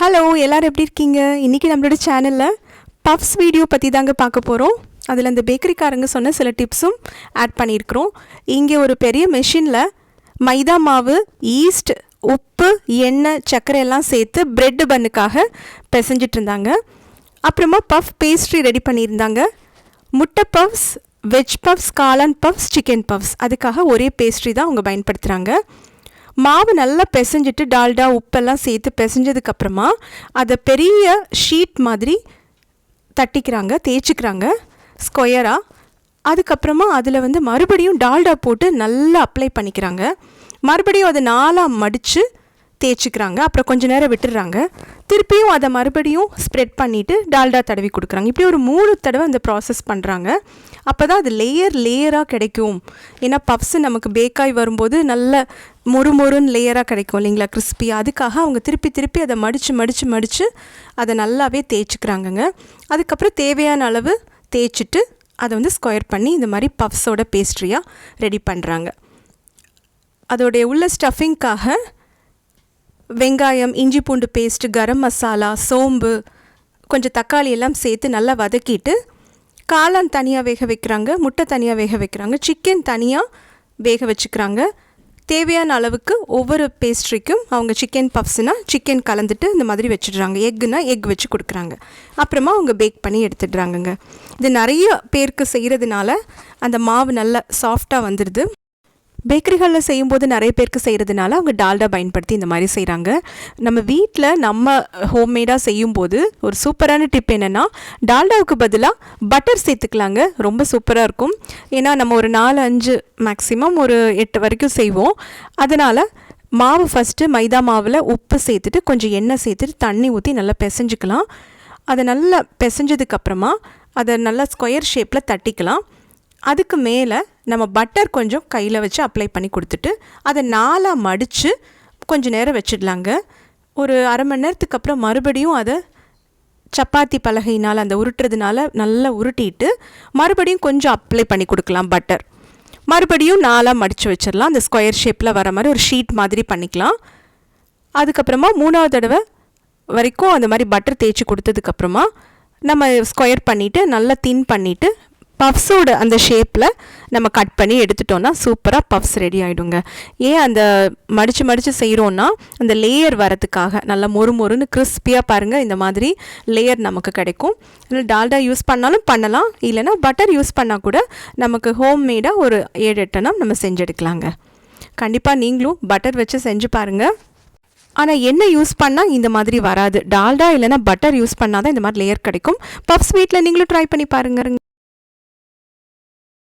Hello எல்லோரும் எப்படி இருக்கீங்க? இன்றைக்கி நம்மளோட சேனலில் பஃப்ஸ் வீடியோ பற்றி தாங்க பார்க்க போகிறோம். அதில் அந்த பேக்கரிக்காரங்க சொன்ன சில டிப்ஸும் ஆட் பண்ணியிருக்கிறோம். இங்கே ஒரு பெரிய மெஷினில் மைதா மாவு, ஈஸ்ட், உப்பு, எண்ணெய், சர்க்கரை எல்லாம் சேர்த்து பிரெட் பன்னுக்காக பிசைஞ்சிட்டு இருந்தாங்க. அப்புறமா பஃப் பேஸ்ட்ரி ரெடி பண்ணியிருந்தாங்க. முட்டை பஃப்ஸ், வெஜ் பஃப்ஸ், காளான் பஃப்ஸ், சிக்கன் பஃப்ஸ், அதுக்காக ஒரே பேஸ்ட்ரி தான் அவங்க பயன்படுத்துகிறாங்க. மாவு நல்லா பிசைஞ்சிட்டு டால்டா உப்பெல்லாம் சேர்த்து பிசைஞ்சதுக்கப்புறமா அதை பெரிய ஷீட் மாதிரி தட்டிக்கிறாங்க, தேய்ச்சிக்கிறாங்க ஸ்கொயராக. அதுக்கப்புறமா அதில் மறுபடியும் டால்டா போட்டு நல்லா அப்ளை பண்ணிக்கிறாங்க. மறுபடியும் அதை 4ஆக மடித்து தேய்ச்சிக்கிறாங்க. அப்புறம் கொஞ்சம் நேரம் விட்டுடுறாங்க. திருப்பியும் அதை மறுபடியும் ஸ்ப்ரெட் பண்ணிவிட்டு டால்டா தடவி கொடுக்குறாங்க. இப்படி ஒரு 3 தடவை அந்த ப்ராசஸ் பண்ணுறாங்க. அப்போ தான் அது லேயராக கிடைக்கும். ஏன்னா பஃப்ஸு நமக்கு பேக்காய் வரும்போது நல்ல மொறுன்னு லேயராக கிடைக்கும் இல்லைங்களா, கிறிஸ்பியாக. அதுக்காக அவங்க திருப்பி அதை மடித்து அதை நல்லாவே தேய்ச்சிக்கிறாங்கங்க. அதுக்கப்புறம் தேவையான அளவு தேய்ச்சிட்டு அதை ஸ்கொயர் பண்ணி இந்த மாதிரி பஃப்ஸோட பேஸ்ட்ரியாக ரெடி பண்ணுறாங்க. அதோடைய உள்ள ஸ்டஃபிங்காக வெங்காயம், இஞ்சி பூண்டு பேஸ்ட்டு, கரம் மசாலா, சோம்பு, கொஞ்சம் தக்காளி எல்லாம் சேர்த்து நல்லா வதக்கிட்டு காளான் தனியாக வேக வைக்கிறாங்க, முட்டை தனியாக வேக வைக்கிறாங்க, சிக்கன் தனியாக வேக வச்சுக்கிறாங்க. தேவையான அளவுக்கு ஒவ்வொரு பேஸ்ட்ரிக்கும் அவங்க சிக்கன் பஃப்ஸ்னால் சிக்கன் கலந்துட்டு இந்த மாதிரி வச்சிடுறாங்க. எக்குனா எக் வச்சு கொடுக்குறாங்க. அப்புறமா அவங்க பேக் பண்ணி எடுத்துடுறாங்கங்க. இது நிறைய பேருக்கு செய்கிறதுனால அந்த மாவு நல்லா சாஃப்டாக வந்துடுது. பேக்கரிகளில் செய்யும்போது நிறைய பேருக்கு செய்கிறதுனால அவங்க டால்டா பயன்படுத்தி இந்த மாதிரி செய்கிறாங்க. நம்ம வீட்டில் நம்ம ஹோம்மேடாக செய்யும்போது ஒரு சூப்பரான டிப் என்னென்னா, டால்டாவுக்கு பதிலாக பட்டர் சேர்த்துக்கலாங்க. ரொம்ப சூப்பராக இருக்கும். ஏன்னா நம்ம ஒரு 4-5 மேக்ஸிமம் ஒரு 8 வரைக்கும் செய்வோம். அதனால் மாவு ஃபஸ்ட்டு மைதா மாவில் உப்பு சேர்த்துட்டு கொஞ்சம் எண்ணெய் சேர்த்துட்டு தண்ணி ஊற்றி நல்லா பிசைஞ்சிக்கலாம். அதை நல்லா பிசைஞ்சதுக்கப்புறமா அதை நல்லா ஸ்கொயர் ஷேப்பில் தட்டிக்கலாம். அதுக்கு மேலே நம்ம பட்டர் கொஞ்சம் கையில் வச்சு அப்ளை பண்ணி கொடுத்துட்டு அதை 4ஆக மடித்து கொஞ்சம் நேரம் வச்சிடலாங்க. ஒரு அரை மணி நேரத்துக்கு அப்புறம் மறுபடியும் அதை சப்பாத்தி பலகையினால் அந்த உருட்டுறதுனால நல்லா உருட்டிட்டு மறுபடியும் கொஞ்சம் அப்ளை பண்ணி கொடுக்கலாம் பட்டர். மறுபடியும் 4ஆக மடித்து வச்சிடலாம். அந்த ஸ்கொயர் ஷேப்பில் வர மாதிரி ஒரு ஷீட் மாதிரி பண்ணிக்கலாம். அதுக்கப்புறமா 3ஆவது தடவை வரைக்கும் அந்த மாதிரி பட்டர் தேய்ச்சி கொடுத்ததுக்கப்புறமா நம்ம ஸ்கொயர் பண்ணிவிட்டு நல்லா தின் பண்ணிவிட்டு பஃப்ஸோட அந்த ஷேப்பில் நம்ம கட் பண்ணி எடுத்துட்டோன்னா சூப்பராக பஃப்ஸ் ரெடி ஆகிடுங்க. ஏன் அந்த மடித்து செய்கிறோன்னா அந்த லேயர் வரத்துக்காக நல்லா மொறுன்னு கிறிஸ்பியாக பாருங்கள், இந்த மாதிரி லேயர் நமக்கு கிடைக்கும். இல்லை டால்டா யூஸ் பண்ணாலும் பண்ணலாம், இல்லைனா பட்டர் யூஸ் பண்ணால் கூட நமக்கு ஹோம்மேடாக ஒரு 7-8 நம்ம செஞ்செடுக்கலாங்க. கண்டிப்பாக நீங்களும் பட்டர் வச்சு செஞ்சு பாருங்கள். ஆனால் எண்ணெய் யூஸ் பண்ணால் இந்த மாதிரி வராது. டால்டா இல்லைனா பட்டர் யூஸ் பண்ணால் தான் இந்த மாதிரி லேயர் கிடைக்கும். பஃப்ஸ் வீட்டில் நீங்களும் ட்ரை பண்ணி பாருங்க.